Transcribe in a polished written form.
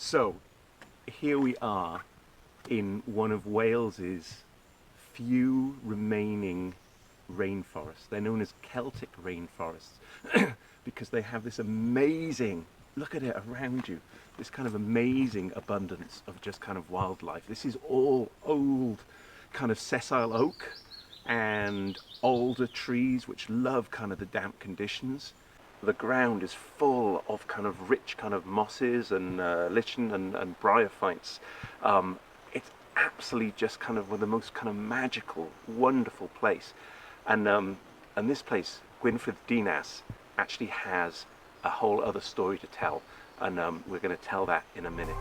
So here we are in one of Wales's few remaining rainforests. They're known as Celtic rainforests because they have this amazing, look at it around you, this kind of amazing abundance of just kind of wildlife. This is all old kind of sessile oak and alder trees which love kind of the damp conditions. The ground is full of kind of rich kind of mosses and lichen and bryophytes. It's absolutely just kind of one of the most kind of magical, wonderful place. And this place, Gwenffrwd Dinas, actually has a whole other story to tell, and we're going to tell that in a minute.